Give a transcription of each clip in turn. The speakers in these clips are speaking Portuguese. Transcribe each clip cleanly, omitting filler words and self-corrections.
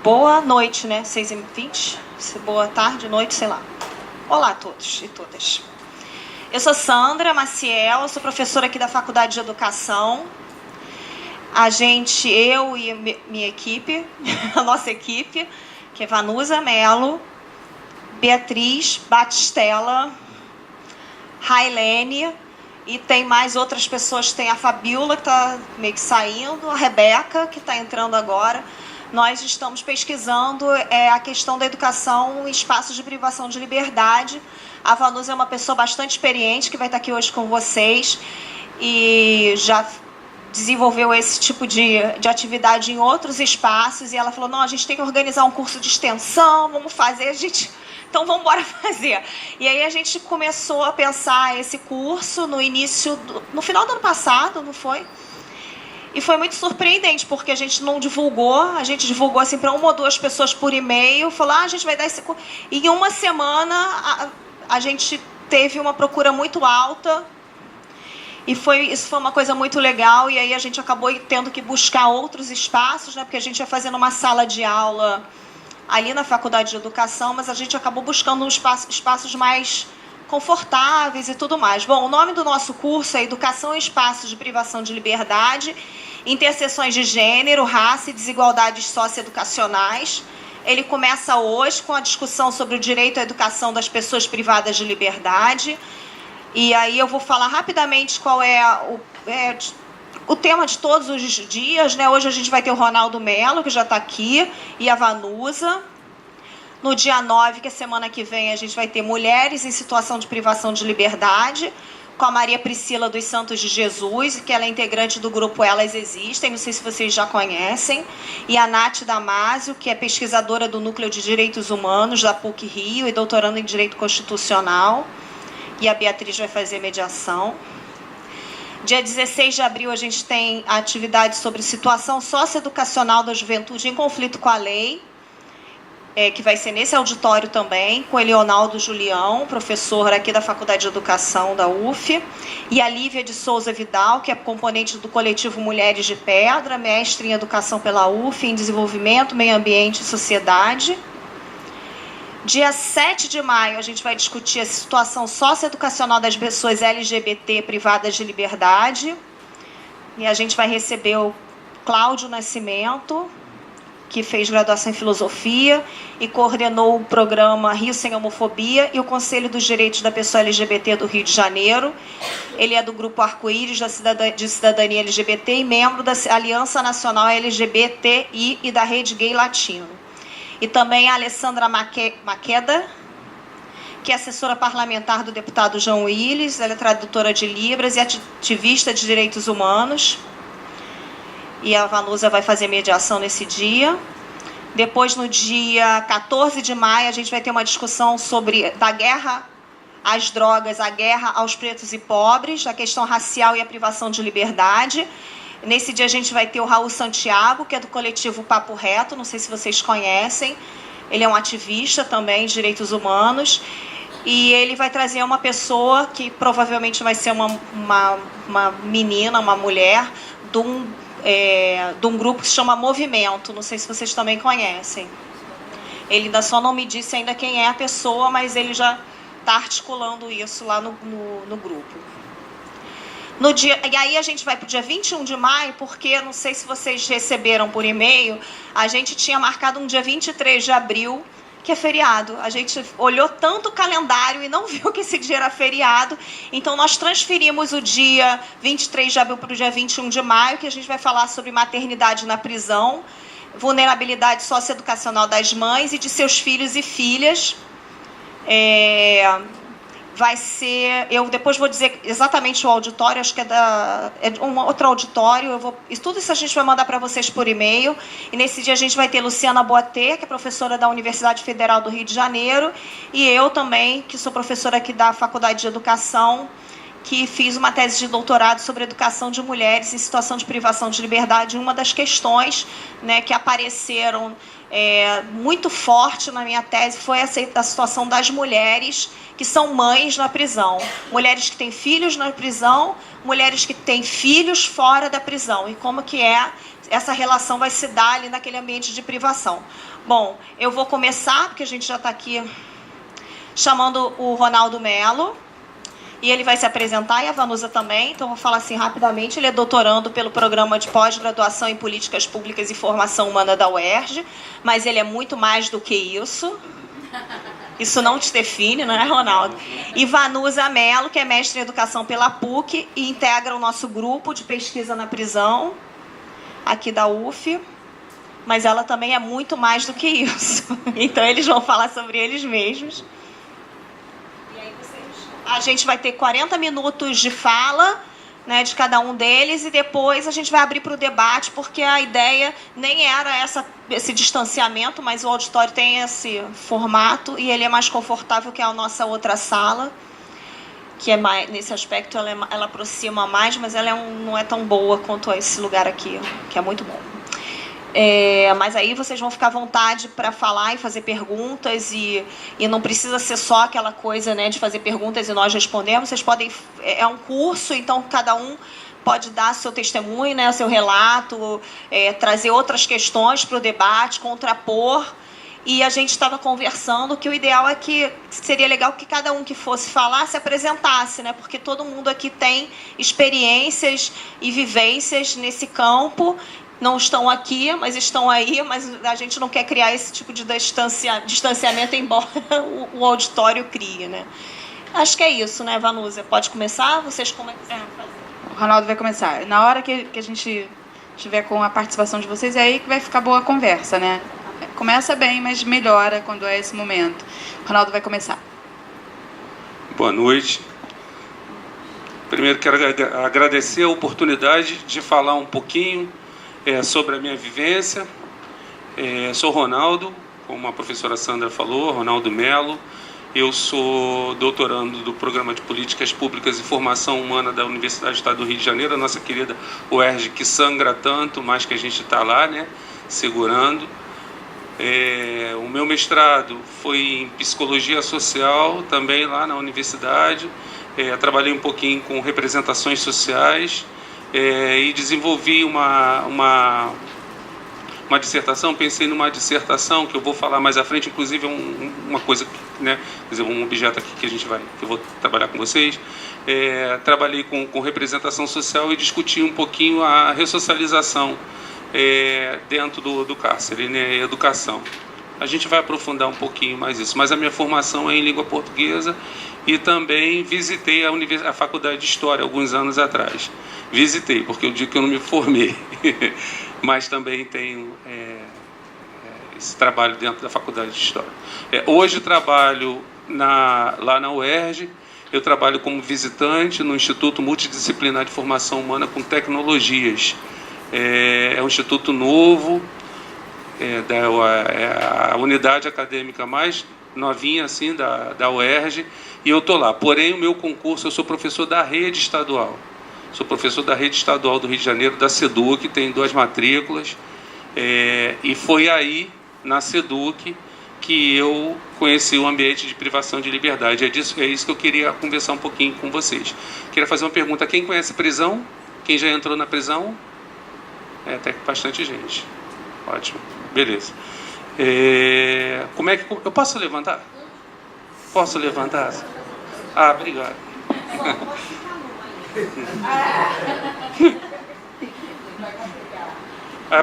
Boa noite, né? 6h20. Boa tarde, noite, sei lá. Olá a todos e todas. Eu sou Sandra Maciel, sou professora aqui da Faculdade de Educação. Eu e minha equipe, a nossa equipe, que é Vanusa Mello, Beatriz Batistella, Railene, e tem mais outras pessoas, tem a Fabiola, que está meio que saindo, a Rebeca, que está entrando agora. Nós estamos pesquisando a questão da educação em espaços de privação de liberdade. A Vanusa é uma pessoa bastante experiente, que vai estar aqui hoje com vocês, e já desenvolveu esse tipo de atividade em outros espaços, e ela falou, não, a gente tem que organizar um curso de extensão, vamos fazer, então vamos embora fazer. E aí a gente começou a pensar esse curso no final do ano passado, não foi? E foi muito surpreendente, porque a gente não divulgou, a gente divulgou assim para 1 ou 2 pessoas por e-mail, falou, a gente vai dar esse curso. E em uma semana a gente teve uma procura muito alta, e isso foi uma coisa muito legal, e aí a gente acabou tendo que buscar outros espaços, né, porque a gente ia fazendo uma sala de aula ali na Faculdade de Educação, mas a gente acabou buscando espaços mais confortáveis e tudo mais. Bom, o nome do nosso curso é Educação em Espaços de Privação de Liberdade, Interseções de Gênero, Raça e Desigualdades Socioeducacionais. Ele começa hoje com a discussão sobre o direito à educação das pessoas privadas de liberdade. E aí eu vou falar rapidamente qual é o tema de todos os dias, né? Hoje a gente vai ter o Ronaldo Mello, que já está aqui, e a Vanusa. No dia 9, que é semana que vem, a gente vai ter Mulheres em Situação de Privação de Liberdade, com a Maria Priscila dos Santos de Jesus, que ela é integrante do grupo Elas Existem, não sei se vocês já conhecem, e a Nath Damasio, que é pesquisadora do Núcleo de Direitos Humanos da PUC Rio e doutoranda em Direito Constitucional, e a Beatriz vai fazer mediação. Dia 16 de abril, a gente tem a atividade sobre situação socioeducacional da juventude em conflito com a lei, que vai ser nesse auditório também, com Eleonaldo Julião, professor aqui da Faculdade de Educação da UF, e a Lívia de Souza Vidal, que é componente do coletivo Mulheres de Pedra, mestre em Educação pela UF, em Desenvolvimento, Meio Ambiente e Sociedade. Dia 7 de maio, a gente vai discutir a situação socioeducacional das pessoas LGBT privadas de liberdade, e a gente vai receber o Cláudio Nascimento, que fez graduação em Filosofia e coordenou o programa Rio Sem Homofobia e o Conselho dos Direitos da Pessoa LGBT do Rio de Janeiro. Ele é do Grupo Arco-Íris de Cidadania LGBT e membro da Aliança Nacional LGBTI e da Rede Gay Latino. E também a Alessandra Maqueda, que é assessora parlamentar do deputado João Willis, ela é tradutora de Libras e ativista de direitos humanos. E a Vanusa vai fazer mediação nesse dia. Depois, no dia 14 de maio, a gente vai ter uma discussão da guerra às drogas, a guerra aos pretos e pobres, a questão racial e a privação de liberdade. Nesse dia a gente vai ter o Raul Santiago, que é do coletivo Papo Reto, não sei se vocês conhecem. Ele é um ativista também de direitos humanos. E ele vai trazer uma pessoa que provavelmente vai ser uma menina, uma mulher, de um grupo que se chama Movimento, não sei se vocês também conhecem. Ele ainda só não me disse ainda quem é a pessoa, mas ele já está articulando isso lá no grupo. E aí a gente vai para o dia 21 de maio, porque não sei se vocês receberam por e-mail, a gente tinha marcado um dia 23 de abril, que é feriado. A gente olhou tanto o calendário e não viu que esse dia era feriado, então nós transferimos o dia 23 de abril para o dia 21 de maio, que a gente vai falar sobre maternidade na prisão, vulnerabilidade socioeducacional das mães e de seus filhos e filhas. Vai ser, eu depois vou dizer exatamente o auditório, acho que é um outro auditório, tudo isso a gente vai mandar para vocês por e-mail, e nesse dia a gente vai ter Luciana Boatê, que é professora da Universidade Federal do Rio de Janeiro, e eu também, que sou professora aqui da Faculdade de Educação, que fiz uma tese de doutorado sobre educação de mulheres em situação de privação de liberdade. Uma das questões, né, que apareceram muito forte na minha tese foi a situação das mulheres que são mães na prisão. Mulheres que têm filhos na prisão, mulheres que têm filhos fora da prisão. E como que essa relação vai se dar ali naquele ambiente de privação. Bom, eu vou começar, porque a gente já está aqui chamando o Ronaldo Melo, e ele vai se apresentar, e a Vanusa também, então eu vou falar assim rapidamente. Ele é doutorando pelo Programa de Pós-Graduação em Políticas Públicas e Formação Humana da UERJ, mas ele é muito mais do que isso. Isso não te define, não é, Ronaldo? E Vanusa Melo, que é mestre em Educação pela PUC e integra o nosso grupo de pesquisa na prisão, aqui da UF, mas ela também é muito mais do que isso. Então, eles vão falar sobre eles mesmos. A gente vai ter 40 minutos de fala, né, de cada um deles, e depois a gente vai abrir para o debate, porque a ideia nem era esse distanciamento, mas o auditório tem esse formato e ele é mais confortável que a nossa outra sala, que é mais, nesse aspecto ela aproxima mais, mas ela não é tão boa quanto esse lugar aqui, que é muito bom. Mas aí vocês vão ficar à vontade para falar e fazer perguntas, e não precisa ser só aquela coisa, né, de fazer perguntas e nós respondemos. Vocês podem, é um curso, então cada um pode dar seu testemunho, né, seu relato, trazer outras questões para o debate, contrapor. E a gente estava conversando que o ideal é que seria legal que cada um que fosse falar se apresentasse, né? Porque todo mundo aqui tem experiências e vivências nesse campo. Não estão aqui, mas estão aí, mas a gente não quer criar esse tipo de distanciamento, embora o auditório crie, né? Acho que é isso, né, Vanusa? Pode começar? Vocês como é que vocês vão fazer? O Ronaldo vai começar. Na hora que a gente tiver com a participação de vocês, é aí que vai ficar boa a conversa, né? Começa bem, mas melhora quando é esse momento. O Ronaldo vai começar. Boa noite. Primeiro quero agradecer a oportunidade de falar um pouquinho sobre a minha vivência. Sou Ronaldo, como a professora Sandra falou, Ronaldo Melo. Eu sou doutorando do Programa de Políticas Públicas e Formação Humana da Universidade do Estado do Rio de Janeiro, a nossa querida UERJ, que sangra tanto, mas que a gente está lá, né, segurando. O meu mestrado foi em Psicologia Social, também lá na universidade. Trabalhei um pouquinho com representações sociais, e desenvolvi uma dissertação. Pensei numa dissertação que eu vou falar mais à frente, inclusive uma coisa, né, quer dizer, um objeto aqui que eu vou trabalhar com vocês. Trabalhei com representação social e discuti um pouquinho a ressocialização dentro do cárcere, né, educação. A gente vai aprofundar um pouquinho mais isso, mas a minha formação é em língua portuguesa e também visitei a Faculdade de História alguns anos atrás. Visitei, porque eu digo que eu não me formei, mas também tenho esse trabalho dentro da Faculdade de História. Hoje trabalho lá na UERJ. Eu trabalho como visitante no Instituto Multidisciplinar de Formação Humana com Tecnologias. É um instituto novo, a unidade acadêmica mais novinha assim, da UERJ, e eu estou lá. Porém, o meu concurso, eu sou professor da rede estadual. Sou professor da rede estadual do Rio de Janeiro, da SEDUC, que tem 2 matrículas. E foi aí, na SEDUC, que eu conheci o ambiente de privação de liberdade. É isso que eu queria conversar um pouquinho com vocês. Queria fazer uma pergunta. Quem conhece prisão? Quem já entrou na prisão? Até bastante gente. Ótimo. Beleza. Como é que... Eu posso levantar? Posso levantar? Obrigado.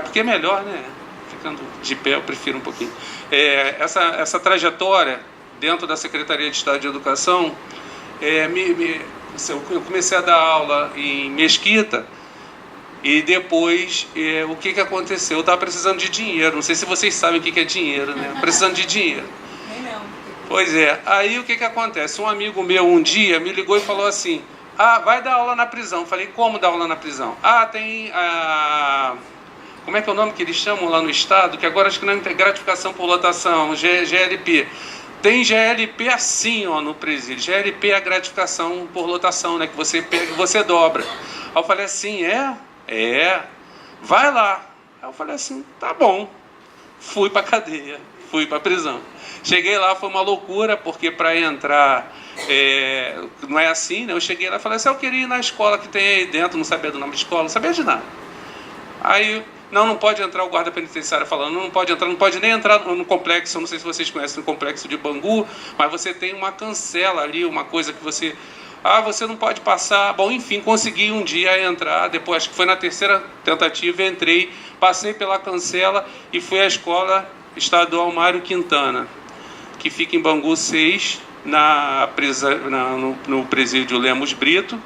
Porque é melhor, né? Ficando de pé, eu prefiro um pouquinho. Essa trajetória dentro da Secretaria de Estado de Educação, eu comecei a dar aula em Mesquita. E depois, o que aconteceu? Eu estava precisando de dinheiro. Não sei se vocês sabem o que é dinheiro, né? Precisando de dinheiro. Nem não. Pois é. Aí o que acontece? Um amigo meu um dia me ligou e falou assim: vai dar aula na prisão. Eu falei: como dar aula na prisão? Tem a... Como é que é o nome que eles chamam lá no estado? Que agora acho que não tem gratificação por lotação, GLP. Tem GLP assim, ó, no presídio. GLP é a gratificação por lotação, né? Que você pega e você dobra. Aí eu falei assim: vai lá. Aí eu falei assim: tá bom. Fui pra cadeia, fui pra prisão. Cheguei lá, foi uma loucura, porque para entrar não é assim, né? Eu cheguei lá e falei assim: eu queria ir na escola que tem aí dentro, não sabia do nome de escola, não sabia de nada. Aí Não pode entrar o guarda penitenciário falando, não pode entrar, não pode nem entrar no complexo, eu não sei se vocês conhecem o complexo de Bangu, mas você tem uma cancela ali, uma coisa que você... você não pode passar. Bom, enfim, consegui um dia entrar, depois, acho que foi na terceira tentativa, entrei, passei pela cancela e fui à Escola Estadual Mário Quintana, que fica em Bangu 6, no presídio Lemos Brito.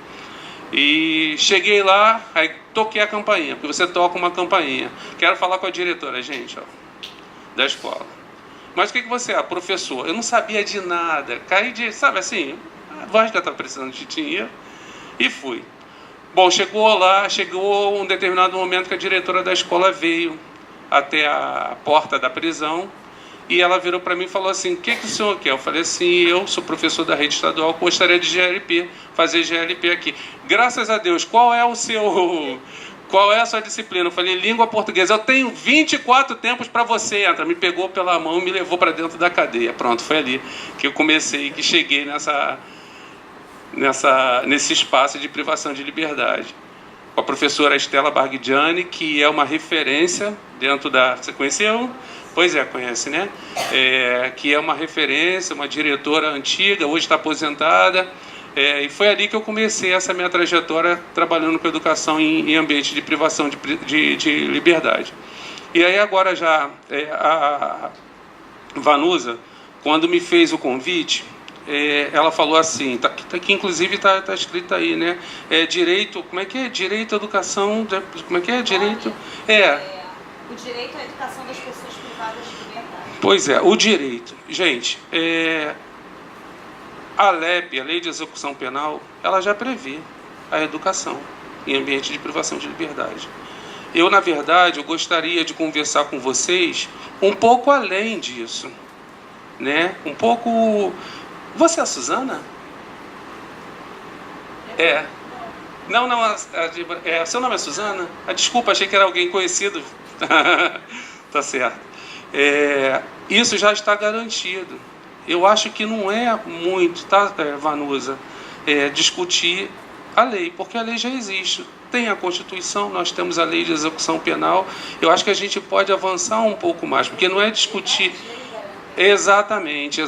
E cheguei lá, aí toquei a campainha, porque você toca uma campainha. Quero falar com a diretora, gente, da escola. Mas o que você é? Professor. Eu não sabia de nada. Caí de, sabe assim, a voz que eu estava precisando de dinheiro. E fui. Bom, chegou um determinado momento que a diretora da escola veio até a porta da prisão. E ela virou para mim e falou assim, o que o senhor quer? Eu falei assim, eu sou professor da rede estadual, gostaria de GLP, fazer GLP aqui. Graças a Deus, qual é a sua disciplina? Eu falei, língua portuguesa. Eu tenho 24 tempos para você. Entra. Me pegou pela mão e me levou para dentro da cadeia. Pronto, foi ali que eu comecei, que cheguei nesse espaço de privação de liberdade. Com a professora Estela Barghigiani, que é uma referência dentro da... Você conheceu? Pois é, conhece, né? Que é uma referência, uma diretora antiga, hoje está aposentada. E foi ali que eu comecei essa minha trajetória trabalhando com educação em ambiente de privação de liberdade. E aí agora já a Vanusa, quando me fez o convite, ela falou assim, que inclusive está escrito aí, né? Direito, como é que é? Direito à educação, como é que é? Direito... O direito à educação das pessoas privadas de liberdade. Pois é, o direito. Gente, a LEP, a Lei de Execução Penal, ela já prevê a educação em ambiente de privação de liberdade. Eu, na verdade, eu gostaria de conversar com vocês um pouco além disso, né? Um pouco... Você é a Suzana? Não, seu nome é Suzana? Desculpa, achei que era alguém conhecido. Tá certo. Isso já está garantido. Eu acho que não é muito, tá, Vanusa, discutir a lei, porque a lei já existe. Tem a Constituição, nós temos a Lei de Execução Penal. Eu acho que a gente pode avançar um pouco mais, porque não é discutir... Exatamente.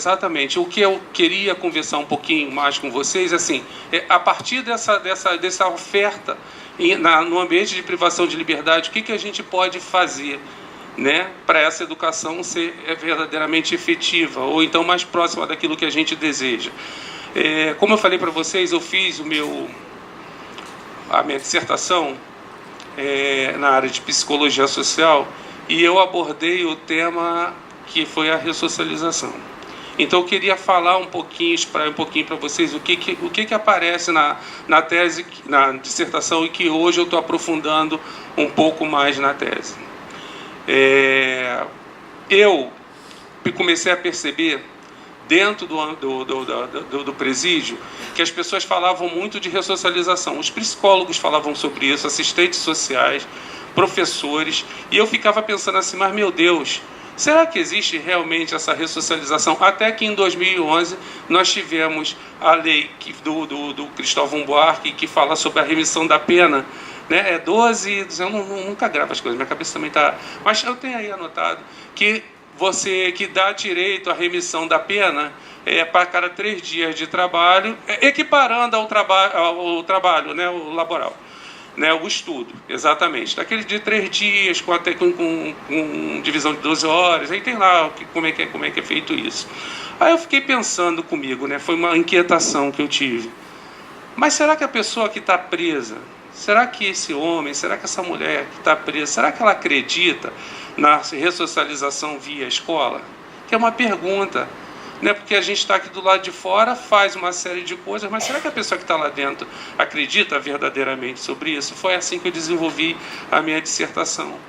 O que eu queria conversar um pouquinho mais com vocês, assim, a partir dessa oferta no ambiente de privação de liberdade, o que a gente pode fazer, né, para essa educação ser verdadeiramente efetiva, ou então mais próxima daquilo que a gente deseja. Como eu falei para vocês, eu fiz a minha dissertação na área de psicologia social, e eu abordei o tema que foi a ressocialização. Então eu queria falar um pouquinho para vocês o que aparece na tese, na dissertação, e que hoje eu estou aprofundando um pouco mais na tese. Eu comecei a perceber dentro do presídio que as pessoas falavam muito de ressocialização. Os psicólogos falavam sobre isso, assistentes sociais, professores, e eu ficava pensando assim, mas meu Deus, será que existe realmente essa ressocialização? Até que em 2011 nós tivemos a lei do Cristóvão Buarque, que fala sobre a remissão da pena, né? 12, eu nunca gravo as coisas, minha cabeça também está... Mas eu tenho aí anotado que dá direito à remissão da pena para cada 3 dias de trabalho, equiparando ao trabalho, né, o laboral. Né, o estudo, exatamente. Daquele de 3 dias, com divisão de 12 horas, aí tem lá como é que é feito isso. Aí eu fiquei pensando comigo, né, foi uma inquietação que eu tive. Mas será que a pessoa que está presa, será que esse homem, será que essa mulher que está presa, será que ela acredita na ressocialização via escola? Que é uma pergunta. Né, porque a gente está aqui do lado de fora, faz uma série de coisas, mas será que a pessoa que está lá dentro acredita verdadeiramente sobre isso? Foi assim que eu desenvolvi a minha dissertação.